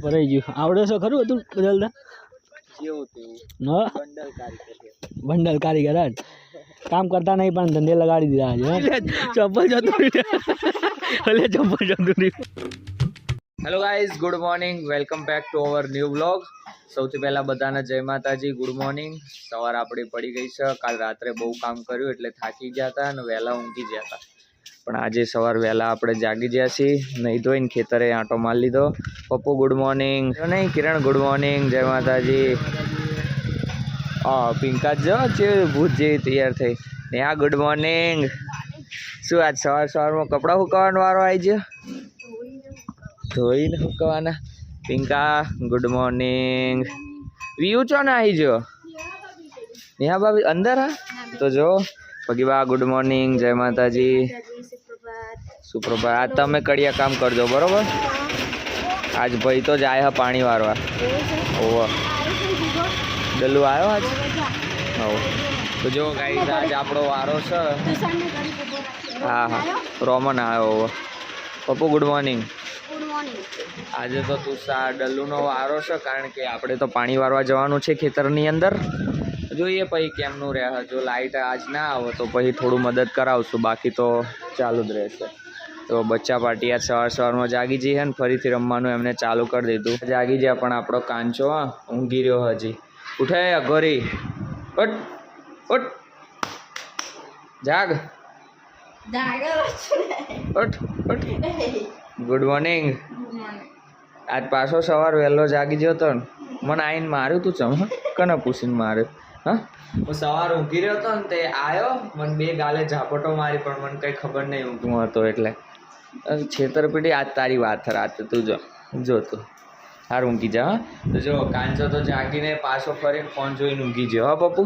ભરાઈ ગયું. આવડે છે ખરું હતું બદલતા? બંડલ કારીગર જ કામ કરતા નહીં પણ ધંધે લગાડી દીધા છે. ચપ્પલ જતું hello guys, good morning, welcome back to our new vlog. સૌથી પહેલાં બધાને જય માતાજી, ગુડ મોર્નિંગ. સવાર આપણી પડી ગઈ છે. કાલ રાત્રે બહુ કામ કર્યું એટલે થાકી ગયા હતા અને વહેલા ઊંઘી ગયા હતા. પણ આજે સવાર વહેલા આપણે જાગી ગયા છીએ. નહીં ધોઈને ખેતરે આંટો મારી લીધો. Pappu good morning. નહીં કિરણ ગુડ મોર્નિંગ, જય માતાજી. હા પિંકા જ છે ભૂત જેવી તૈયાર થઈ ને. આ ગુડ મોર્નિંગ. શું આજ સવારમાં કપડાં સુકાવવાનો વારો આવી ગયો? ધોઈને સુકવાના. પિંકા ગુડ મોર્નિંગ. વ્યૂ છો ને આવી જો નેહા ભાભી અંદર. હા તો જો પગીબા ગુડ મોર્નિંગ, જય માતાજી, સુપ્રભાત. આજ તમે કડિયા કામ કરજો બરોબર. આજ ભાઈ તો જાય હા પાણી વારવા. ઓહો ડલ્લુ આવ્યો આજ. હો તો જો ગાઈઝ આજ આપણો વારો છે. હા હા રોમન આવ્યો. Pappu good morning. આજે તો તુષાર ડલ્લુનો વારો છે કારણ કે આપણે તો પાણી વારવા જવાનું છે ખેતરની અંદર. જોઈએ પછી કેમનું રહે. જો લાઇટ આજ ના આવે તો પછી થોડું મદદ કરાવશું, બાકી તો ચાલુ જ રહેશે. તો બચ્ચા પાર્ટી આજ સવારમાં જાગી જઈએ ને ફરીથી રમવાનું એમને ચાલુ કરી દીધું. જાગી જાય પણ આપણો કાંચો ઊંઘી રહ્યો હજી. ઉઠે અઘોરી, ઉઠ ઉઠ જાગ, ઉઠ ઉઠ. Good morning. આજ પાછો સવાર વહેલો જાગી ગયો હતો ને. મને આવીને માર્યું તું ચમ કને પૂછીને માર્યું? હા હું સવાર ઊંઘી રહ્યો હતો ને તે આવ્યો મને બે ગાલે ઝાપટો મારી પણ મને કંઈ ખબર નહીં ઊંઘમાં હતો એટલે. છેતરપીડી આજ તારી વાત રાત તું જો તું હાર ઊંઘી જા. હા તો જો કાંચો તો જાગીને પાછો ફરીને ફોન જોઈને ઊંઘી ગયો. હા પપ્પુ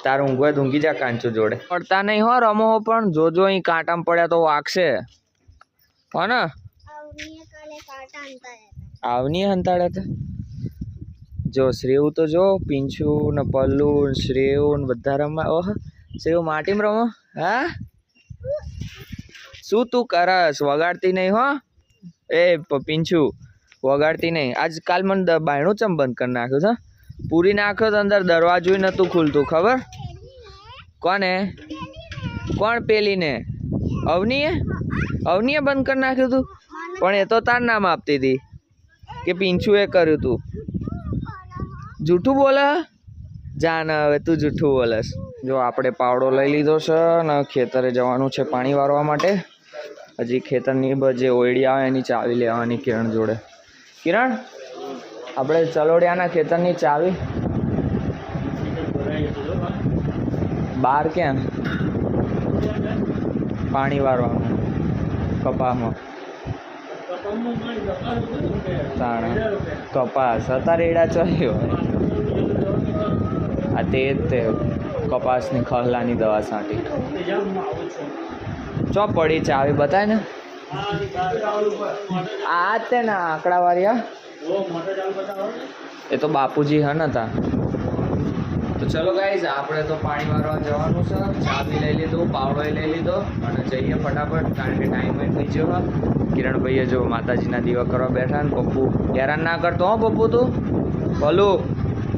તારું ઊંઘવા ઊંઘી જા કાંચો જોડે. પડતા નહીં હો રમો પણ જોજો અહીં કાંટામાં પડ્યા તો વાગશે હો ને. આવની હંતાડ્યા હતા. જો શ્રેવ તો જો પિંછુ ને પલ્લુ ને શ્રેવ ને બધા રમવા. ઓહ શ્રેવ માટીમાં રમો. હા શું તું કરસ? વગાડતી નહીં હો એ પિંછુ, વગાડતી નહીં. આજકાલ મને બાયણું ચમ બંધ કરી નાખ્યું છે. પૂરી નાખ્યો તો અંદર દરવાજો નહોતું ખુલતું ખબર. કોને? કોણ પેલીને? અવનીએ? અવનીએ બંધ કરી નાખ્યું હતું. પણ એ તો તાર નામ આપતી હતી કે પિંછુએ કર્યું તું. જૂઠું બોલે જાન. હવે તું જૂઠું બોલસ. જો આપણે પાવડો લઈ લીધો છે ને ખેતરે જવાનું છે પાણી વારવા માટે. હજી ખેતરની જે ઓયડી આવે એની ચાવી લેવાની કિરણ જોડે. કિરણ આપણે ચલોડિયાના ખેતરની ચાવી બહાર ક્યાં પાણી વારવાનું કપાસમાં. કપાસ અત્યારે એડા ચાલ્યો. આ તે કપાસની ખહલાની દવા છાંટી. ચો પડી ચાવી બતાય ને. આ તે ને આંકડાવાળી. એ તો બાપુજી હા નતા. તો ચલો ગાઈઝ આપણે તો પાણી વારવા જવાનું છે. ચાવી લઈ લીધું, પાવડો લઈ લીધો અને જઈએ ફટાફટ કારણ કે ટાઈમ થઈ ગયો. કિરણભાઈએ જો માતાજીના દીવા કરવા બેઠા ને. પપ્પુ હેરાન ના કરતો હો પપ્પુ. તું ભલો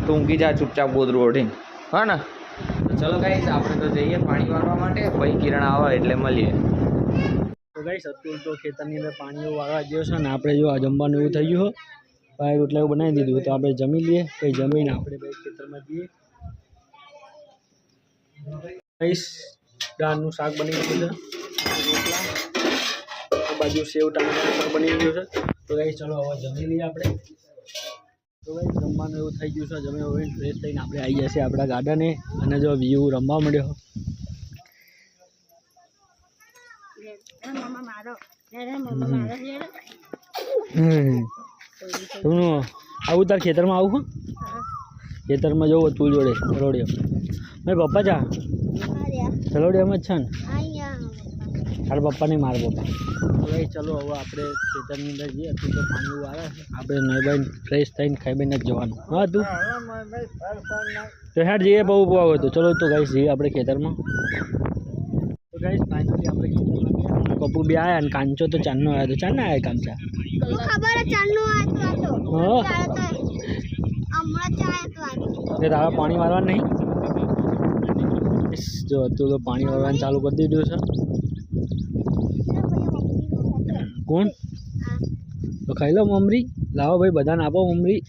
તું ઊંઘી જા ચૂપચાપ ગોદરું ઓઢીને. હા ને તો ચલો ગાઈઝ આપણે તો જઈએ પાણી વારવા માટે. પછી કિરણ આવે એટલે મળીએ. તો ગાઈઝ અત્યારે તો ખેતરની અંદર પાણી વારવા ગયો છે ને આપણે જો આ જમવાનું એવું થઈ ગયું હોય રોટલા એવું બનાવી દીધું તો આપણે જમી લઈએ. પછી જમીને આપણે ભાઈ ખેતરમાં જઈએ. ગાઈઝ દાળનું શાક બની ગયું છે. રોટલા બાજુ સેવ ટામેટાનું શાક બની ગયું છે. તો ગાઈઝ ચલો હવે જમી લઈએ આપણે. તો ગાઈઝ જમવાનું એવું થઈ ગયું છે. જમી હવે ફ્રેશ થઈને આપણે આવી ગયા છીએ આપણા ગાર્ડને અને જો વ્યૂ રમવા મળ્યો. આવું તાર ખેતરમાં આવું. ખેતરમાં જવું તું જોડે ચલોડિયા. મેં પપ્પા જા ચલોડિયામાં જ છે ને. તારા પપ્પા નહીં મારા પપ્પા. હવે ચલો હવે આપણે ખેતરની અંદર જઈએ. તું તો પાણી આવે છે આપણે નહીં ભાઈ ફ્રેશ થઈને ખાઈ બઈને જ જવાનું. હા તું તો હેડ જઈએ બહુ બહુ આવે તો ચલો. તો ગાઈસ જઈએ આપણે ખેતરમાં. તો ગાઈસ ફાઇનલી આપણે પપ્પુ બી આયા અને કાંચો તો ચાંદનો આવ્યો તો ચાંદ ના આવ્યા કાંચા ખબર છે ચાંદનો આવ્યો તો હા હમણાં ચાય તો આવ્યો તે તારા પાણી વાળવાનું નહીં જો તું તો પાણી વાળવાનું ચાલુ કરી દીધું છે કોણ તો ખાઈ લો મમરી લાવો ભાઈ બધાને આપો મમરી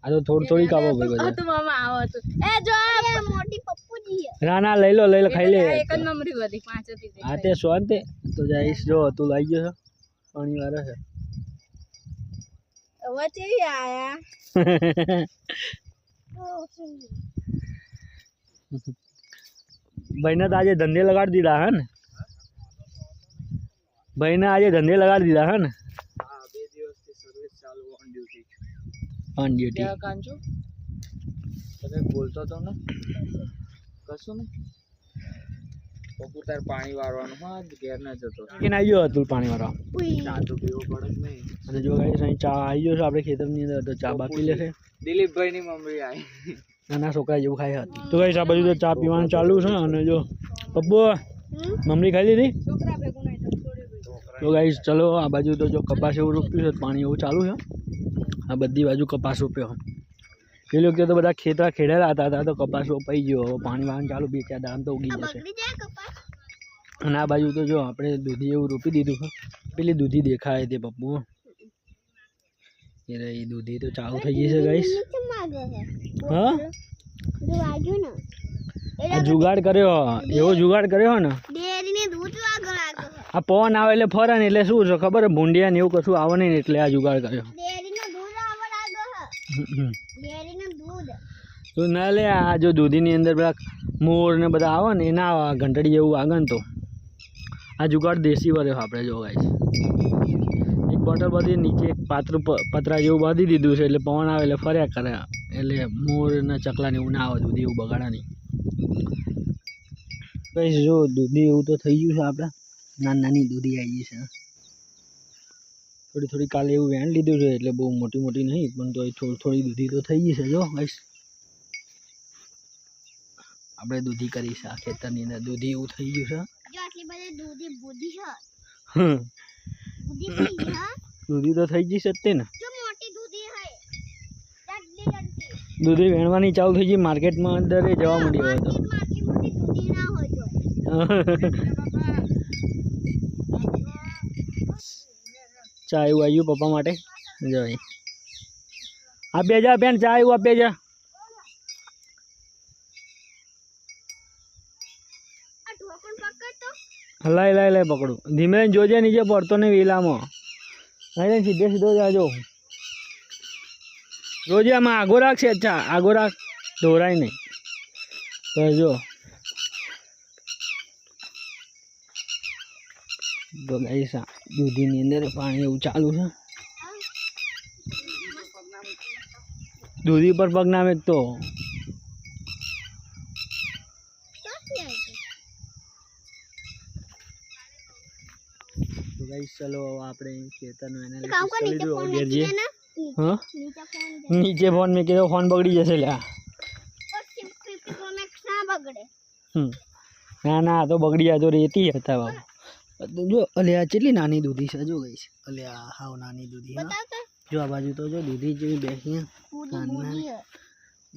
આ તો થોડી આપો ભાઈ બધા તો મામા આવો તો એ જો મોટી પપ્પુજી ના ના લઈ લો ખાઈ લે એક જ મમરી વધી પાંચ હતી હા તે શાંત તો જઈશ જો તું લઈ ગયો છે પાણી વાળો છે હવે કેવી આયા ભાઈને તો આજે ધંધે લગાડી દીધા હે ને ભાઈને આજે ધંધે લગાડી દીધા હે ને હા 2 દિવસથી સર્વિસ ચાલુ ઓન ડ્યુટી ઓન ડ્યુટી ક્યાં કાંચો તમે બોલતો તો ને કશું ને પપ્પુ તાર પાણી વાળવાનું હા ઘેર ના જતો કે ના આવ્યો હતું પાણી વાળો ચા તો પીવો પડે જ નહીં અને જો ગાઈસ અહીં ચા આવી ગયો છે આપણે ખેતરની અંદર તો ચા બાકી લેશે દિલીપભાઈ ની મમ્મી આવી નાના છોકરા જેવું ખાઈ હતી તો ગાઈસ આ બાજુ તો ચા પીવાનું ચાલુ છે અને જો પપ્પુ મમરી ખાઈ લીધી તો ગાઈસ ચલો આ બાજુ તો જો કપાસ એવું રોપ્યું છે પાણી એવું ચાલુ છે આ બધી બાજુ કપાસ રોપ્યો એ લોકો તો બધા ખેતરા ખેડેલા હતા તો કપાસ રોપાઈ ગયો હવે પાણી વાળવાનું ચાલુ 2-4 દાડા તો ઉગી જશે અને આ બાજુ તો જો આપણે દૂધી એવું રોપી દીધું છે પેલી દૂધી દેખાય તે પપ્પુ એ દૂધી તો ચાલુ થઈ ગઈ છે ગાઈસ હા આ જુગાડ કર્યો એવો જુગાડ કર્યો ને ડેરીને દૂધ આગળ આગળ આ પવન આવે એટલે ફરે ને એટલે શું છે ખબર ભૂંડિયા ને એવું કશું આવે નહીં એટલે આ જુગાડ કર્યો ડેરીનું દૂધ આગળ આગળ ડેરીનું દૂધ તો ના લે આ જો દૂધીની અંદર પેલા મોર ને બધા આવે ને એ ના આવે ઘંટડી જેવું આગળ ને તો આ જુગાડ દેશી વર્યો આપણે જો ગાઈસ એક બોટલ બધી નીચે એક પતરા જેવું બાંધી દીધું છે એટલે પવન આવે એટલે ફર્યા કરે એટલે મોર ને ચકલા ને એવું ના આવે દૂધી એવું બગાડા નહીં ગાઈસ જો દૂધી એવું તો થઈ ગયું છે આપણે નાની દૂધી આવી ગઈ છે થોડી કાલે એવું વેણ લીધું છે એટલે બહુ મોટી નહીં પણ તો થોડી દૂધી તો થઈ ગઈ છે જો ગાઈસ આપણે દૂધી કરી છે આ ખેતરની અંદર દૂધી એવું થઈ ગયું છે જો આટલી બધી દૂધી બુધી છે હમ દૂધી થઈ ગઈ હા દૂધી તો થઈ ગઈ છે જ તે ને જો મોટી દૂધી હે જાડલી જાડલી દૂધી વેણવાની ચાલુ થઈ ગઈ માર્કેટમાં અંદર જવા માંડી હવે તો આટલી મોટી દૂધી ના હોય જો ચા એવું આવ્યું પપ્પા માટે જો આપે જા બેન ચા એવું આપે જા આ ઢોકણ પકડતો લાય પકડું ધીમે જોજે નીચે પડતો ને વેલામાં નહીં સીધો જાજો રોજે આમાં આગો રાખશે અચ્છા આગો રાખ દોરાય નહીં તો જો તો ગાઈસ દૂધીની અંદર પાણી એવું ચાલુ છે દૂધી પર પગ નામે તો ગાઈસ ચલો આપણે ખેતરનું એનાલિસિસ કરી લીધું ઘેર જઈએ હા નીચે ફોન મેં કીધો ફોન બગડી જશે લ્યા ના તો બગડી જાય તો રેતી હતા બાબુ જો અલ્યા કેટલી નાની દૂધી છે જો ગઈ છે અલ્યા હાવ નાની દૂધી હા જો આ બાજુ તો જો દૂધી જેવી બેસી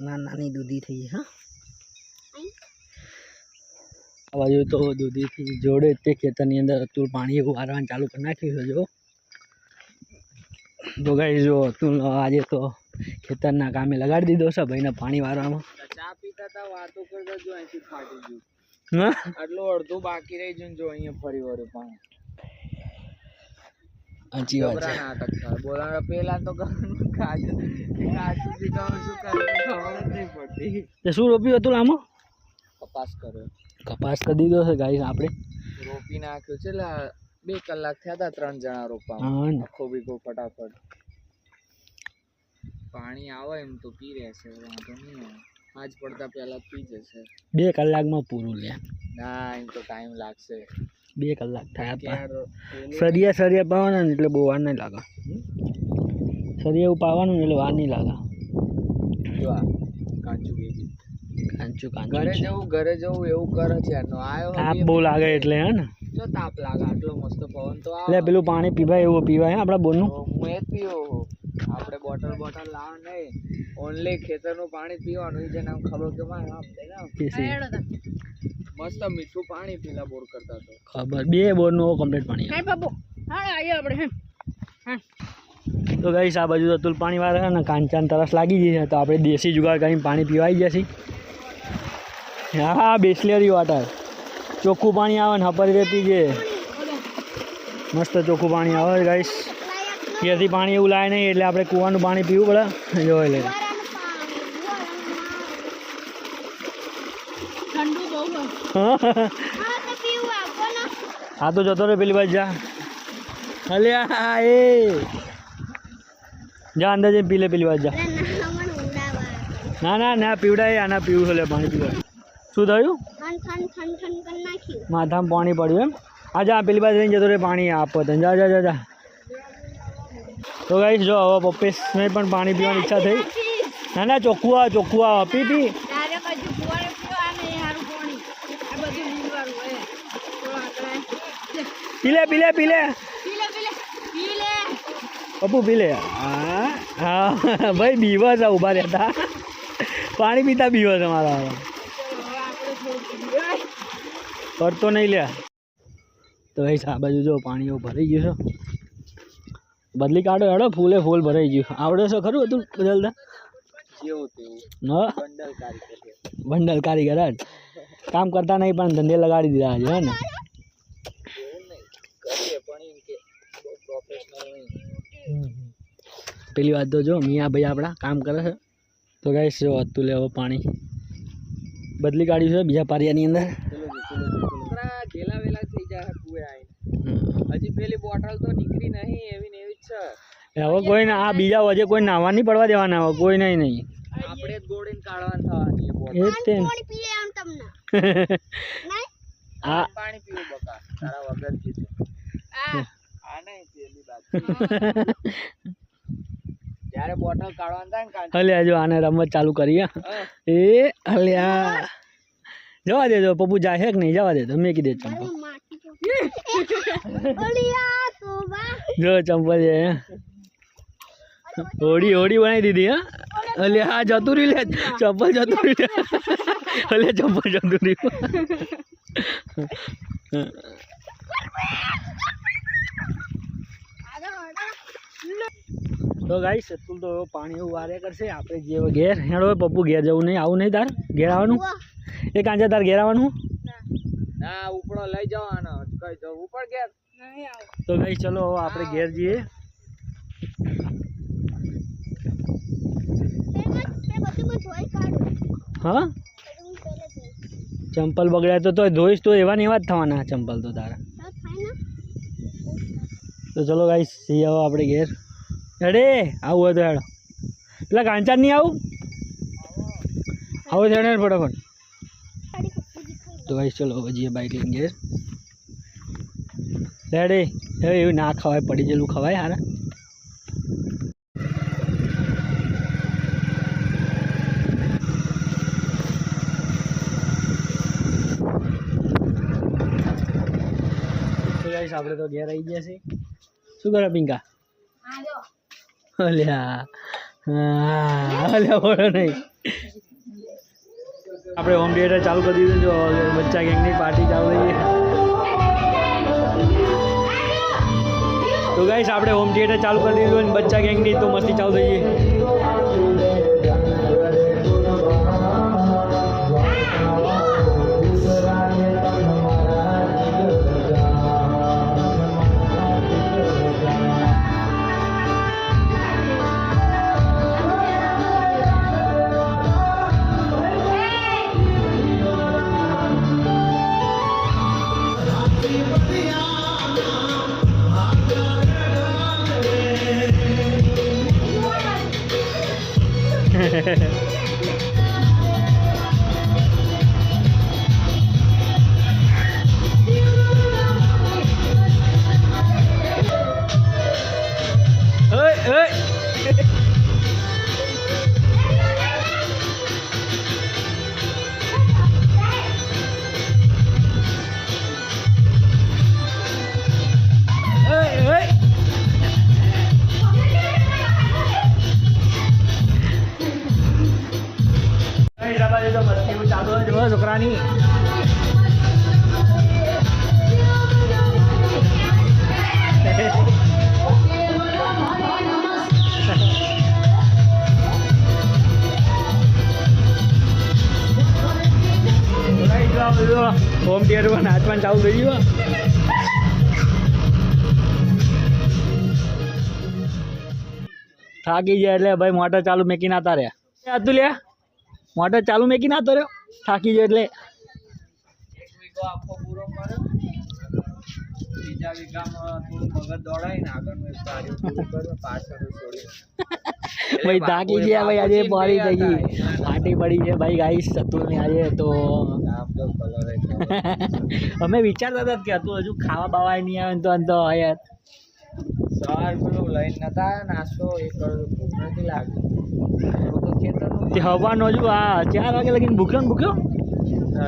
નાની દૂધી થઈ હા આ બાજુ તો દૂધીથી જોડે તે ખેતરની અંદર અતુલ પાણી એવું વારવાનું ચાલુ કરી નાખ્યું છે જો તો ગાઈસ જો અતુલ આજે તો ખેતરના કામે લગાડી દીધો છે ભાઈને પાણી વારવામાં ચા પીતા હતા વાતો કરતા જો અહીંથી ફાટી ગયું હા આટલું અડધું બાકી રહી ગયું જો અહીંયા ફરી વળ્યું પાણી સાચી વાત છે બોલા પેલા તો કાચું શું કરે ખબર જ નહીં પડતી તે શું રોપ્યું હતું આમાં કપાસ કર્યો કપાસ કરી દીધો છે ગાઈસ આપણે રોપી નાખ્યું છે એટલે 2 કલાક થયા હતા 3 જણા રોપવા આખો બીઘો ફટાફટ પાણી આવે એમ તો પી રહેશે વાંધો નહીં આજ પડતા પહેલા પી જશે 2 કલાકમાં પૂરું લે ના એમ તો ટાઈમ લાગશે 2 કલાક થયા સરિયા પાવાના ને એટલે બહુ વાર નહીં લાગે સરિયા એવું પાવાનું એટલે વાર નહીં લાગે જો આ કાચું બેબી કાંચું કાંચું ઘરે છે. જવું એવું કરે છે એનો આયો તાપ બહુ લાગે એટલે હે ને જો તાપ લાગે આટલો મસ્ત પવન તો એટલે પેલું પાણી પીવાય એવું પીવાય હે આપણા બોરનું. હું એ જ પીવો આપણે બોટલ લાવ નહીં ઓનલી ખેતરનું પાણી પીવાનું એ જેને ખબર કે માં આમ દે ને દેશી. મસ્ત મીઠું પાણી પેલા બોર કરતા તો ખબર 2 બોરનું કમ્પ્લીટ પાણી આવે. તો ગાઈસ આ બાજુ અતુલ પાણી વાળા છે ને કાંચાને તરસ લાગી ગઈ છે તો આપણે દેશી જુગાડ કરીને પાણી પીવાઈ ગયા છીએ. હા બિસ્લેરી વોટર ચોખ્ખું પાણી આવે ને હપર વેતી છે મસ્ત ચોખ્ખું પાણી આવે ગાઈસ. ઘેરથી પાણી એવું લાવે નહીં એટલે આપણે કૂવાનું પાણી પીવું પડે જોઈ લે. હા તો જતો રે પેલી બાજુ જા. અલ્યા એ જા અંદર જઈને પી લે પેલી બાજુ જા. ના ના ના પીવડાય આના પીવું છે પાણી પીવાય. શું થયું માથામાં પાણી પડ્યું એમ. આ જા પેલી બાજુ જઈને જતો રે પાણી આપો તને જા જા જા જા. તો ગાઈસ જો હવે પપ્પેશને પણ પાણી પીવાની ઈચ્છા થઈ. ના ના ચોખ્ખું આવે પી પી. પી લે પપ્પુ પી લે. હા હા ભાઈ બીવા છે ઊભા રહેતા પાણી પીતા બીવા છે મારા કરતો નહીં લે. તો ભાઈ આ બાજુ જો પાણી એવું ભરાઈ ગયું છે બદલી કાઢો હેડો ફૂલે ફૂલ ભરાઈ ગયું. આવડે છે ખરું હતું બદલતા બંડલ કારીગર જ કામ કરતા નહીં પણ ધંધે લગાડી દીધા છે હે ને. પેલી વાત તો જો મિયા ભાઈ આપણા કામ કરે છે. તો ગાઈસ જો હતું લે હવે પાણી બદલી કાઢ્યું છે બીજા પારિયાની અંદર. હજી પેલી બોટલ તો નીકળી નહીં એવી ને એવી જ છે. હવે કોઈ ના આ બીજા વજે કોઈ નાવા નહીં પડવા દેવાના હવે કોઈ નહીં આપણે જ ગોળીને કાઢવાનું થવાની એ જ તે હા પાણી પીવું બકા તારા વગર કીધું આ નહીં પેલી બાજુ જ્યારે બોટલ કાઢવાનું થાય ને કાંઈ અલ્યા જો આને રમત ચાલુ કરી એ અલ્યા જવા દેજો પપ્પુ જાય છે કે નહીં જવા દે તો મેં કીધે ચંપલ જો ચંપલ છે હોડી બનાવી દીધી હા. અલ્યા હા જતું રહ્યું લે ચંપલ જતું રહ્યું અલ્યા ચંપલ જતું રહ્યું. તો ગાઈસ અતુલ તો પાણી એવું વારે કરશે આપણે જે ઘેર હેડો પપ્પુ ઘેર જવું નહીં આવું નહીં તાર ઘેર આવવાનું એ કાંચા તાર ઘેર આવવાનું ના ઉપડો લઈ જવાનો કઈ જવું ઉપર ઘેર તો ગાઈસ ચલો હવે આપણે ઘેર જઈએ. હા ચંપલ બગડ્યા તો ધોઈશ તો એવા ને એવા જ થવાના ચંપલ તો તારા. તો ચલો ગાઈસ જઈએ હવે આપણે ઘેર. અરે આવું હોય તો હેડો પેલા કાંચા નહીં આવો હેડે ફટાફટ. તો ગાઈસ ચલો હવે જઈએ બાઈક લઈને ઘેર. રેડી હવે એવું ના ખવાય પડી જેલું ખવાય હારા. આપણે તો ઘેર આવી ગયા છે. શું કરે પિંકા અલ્યા બોલો નહીં આપણે હોમ થિયેટર ચાલુ કરી દીધું. જો બચ્ચા ગેંગની પાર્ટી ચાલુ થઈ ગઈ. તો ગાઈસ આપણે હોમ થિયેટર ચાલુ કરી દીધું અને બચ્ચા ગેંગની તો મસ્તી ચાલુ થઈ ગઈ. હોમ થિયેટરમાં નાચવાનું ચાલુ થઈ ગયું થાકી જાય એટલે ભાઈ મોટર ચાલુ મેકીને આતા રહ્યા અતુલ્યા મોટર ચાલુ મેકીને આતો રહ્યો થાકી જાય એટલે આખો પૂરો કર્યો બીજા વીઘામાં થોડું મગજ દોડાઈને આગળનું એક કાર્ય પૂરું કર્યું પાછળ છોડી ભાઈ થાકી ગયા ભાઈ આજે બોરી થઈ ગઈ ફાટી પડી છે ભાઈ ગાઈસ સતુલની આજે તો આમ તો કલર અમે વિચારતા હતા કે હતું હજુ ખાવા બાવા નહીં આવે ને તો અંત યાર સવાર પેલું લઈને નતા નાસ્તો એ ભૂખ નથી લાગતી તો ખેતરનું તે હવાનો હજુ આ 4 વાગે લગીને ભૂખ્યો ને ભૂખ્યો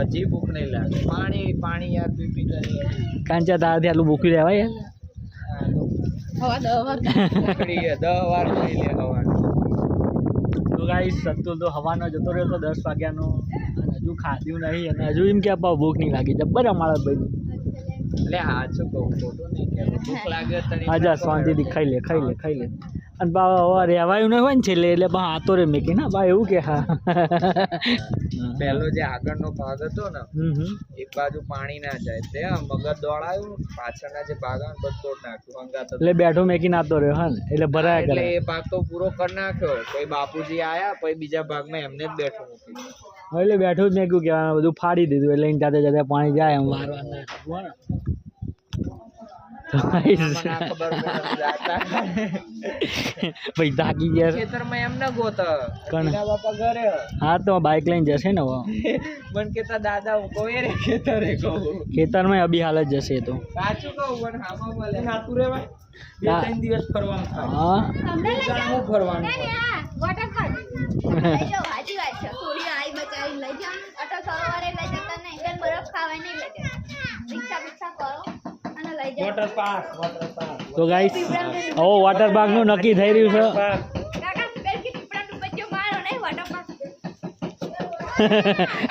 હજી ભૂખ નહીં લાગે પાણી યાર પી કરી કાંચા તારથી આટલું ભૂખ્યું રહેવાય યાર 10 વાર ખાઈ લે હવાનું તો ગાઈસ સતુલ તો હવાનો જતો રહ્યો તો 10 વાગ્યાનો અને હજુ ખાધ્યું નહીં અને હજુ એમ કે ભૂખ નહીં લાગી જબ્બર અમારા ભાઈ એટલે હા શું કહું ખોટું નહીં કે ભૂખ લાગે આજા શાંતિથી ખાઈ લે અને બા હવે રહેવાયું નહીં હોય ને છેલ્લે એટલે બા આતો રે મેકી ના બા એવું કે હા પહેલો જે આગળનો ભાગ હતો ને એક બાજુ પાણી ના જાય તે મગજ દોડાયું પાછળના જે ભાગ આવે બધો તોડ નાખ્યું હંગાત એટલે બેઠો મેકીને આતો રહ્યો હા ને એટલે ભરાયા એટલે કરે એ ભાગ તો પૂરો કરી નાખ્યો પછી બાપુજી આયા પછી બીજા ભાગમાં એમને જ બેઠો મૂકી દીધું. એટલે બેઠું જ મેક્યું કે બધું ફાડી દીધું એટલે જાતે જાતે પાણી જાય એમ વારવા ના મને આ ખબર નથી જાતા. ભાઈ થાકી ગયા છે. ખેતરમાં એમ ના ગોત કોણ? એના બાપા ઘરે હા તો બાઇક લઈને જશે ને હવે મને કેતા દાદા હું કહું એ રે ખેતરે કહું ખેતરમાં અભી હાલ જ જશે એ તો સાચું કહું પણ હામાં મળે નાતું રેવાય બે હા. 3 દિવસ ફરવાનું થાય હા હું ફરવાનું લઈ જાઓ હાજી વાત છે થોડી આઈ બચાવી લઈ જાઓ અટો સરોવરે લઈ જતા નહીં કેમ બરફ ખાવા નહીં લઈ જતા રિક્ષા કરો અને લઈ જાઓ વોટર પાર્ક તો ગાઈસ હવે વોટર પાર્ક નું નક્કી થઈ રહ્યું છે કાકા પેર કે ટીપડા ડૂબજો મારો નહીં વાટર પાસ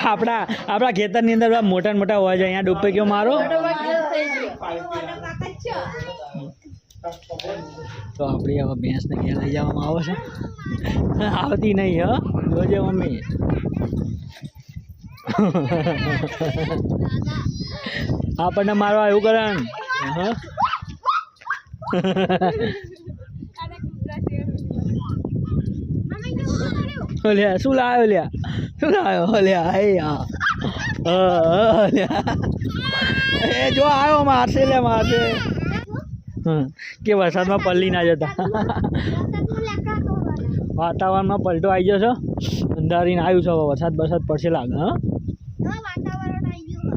આપણા ખેતરની અંદર મોટા મોટા હોય છે અહીંયા ડૂબે કેવો મારો વાટર પાસ જ છે તો આપણી હવે ભેંસને ઘેર લઈ જવામાં આવે છે આવતી નહીં હ જોજે મમ્મી આપણને મારવા એવું કરે ને હા લ્યા શું લાવ્યો લ્યા એ હા લ્યા એ જો આવ્યો મારશે કે વરસાદમાં પલ્લી ના જતા વાતાવરણમાં પલટો આવી ગયો છે અંધારીને આવ્યું છે હવે વરસાદ પડશે લાગે હા વાતાવરણ આવી ગયું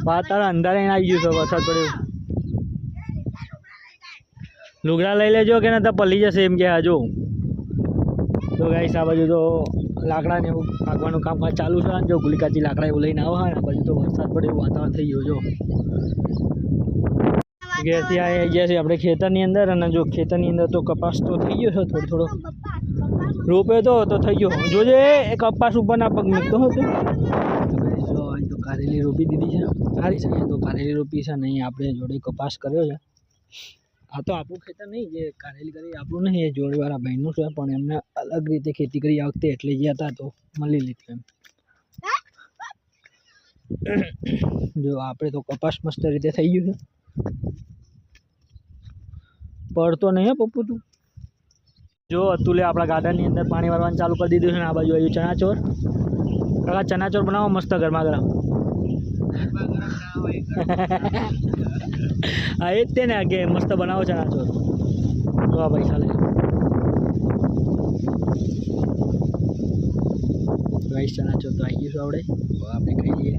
વાતાવરણ અંધારીને આવી ગયું છે વરસાદ પડ્યો લુગડા લઈ લેજો કે નતા પલ્લી જશે એમ કે હજુ તો ગાઈસ આ બાજુ તો લાકડાને એવું પાકવાનું કામ ચાલુ છે જો ગુલિકાચી લાકડા એવું લઈને આવો હા આ બાજુ તો વરસાદ પડે એવું વાતાવરણ થઈ ગયું જો ઘેરથી આવી ગયા છે આપણે ખેતરની અંદર અને જો ખેતરની અંદર તો કપાસ તો થઈ ગયો છે થોડો રોપ્યો તો થઈ ગયો જોજે એ કપાસ ઉપરના પગ મૂકતો હતો જો અહીં તો કારેલી રોપી દીધી છે સારી છે અહીંયા તો કારેલી રોપી છે નહીં આપણે જોડે કપાસ કર્યો છે આ તો આપણું ખેતર નહીં જે કારેલી કરી આપણું નહીં એ જોડેવાળા ભાઈનું છે પણ એમને અલગ રીતે ખેતી કરી આ વખતે એટલે ગયા હતા તો મળી લીધું એમ જો આપણે તો કપાસ મસ્ત રીતે થઈ ગયું છે પડતો નહીં હે પપ્પુ તું જો અતુલે આપણા ગાર્ડનની અંદર પાણી વાળવાનું ચાલુ કરી દીધું છે ને આ બાજુ આવ્યું ચણાચોર કાકા ચણાચોર બનાવો મસ્ત ગરમા ગરમ હા એ જ તે ને કે મસ્ત બનાવો ચણાચોર તો આ ભાઈ ચાલે રાઈસ ચણાચોર તો આવી ગયું છે આપણે ખાઈ લઈએ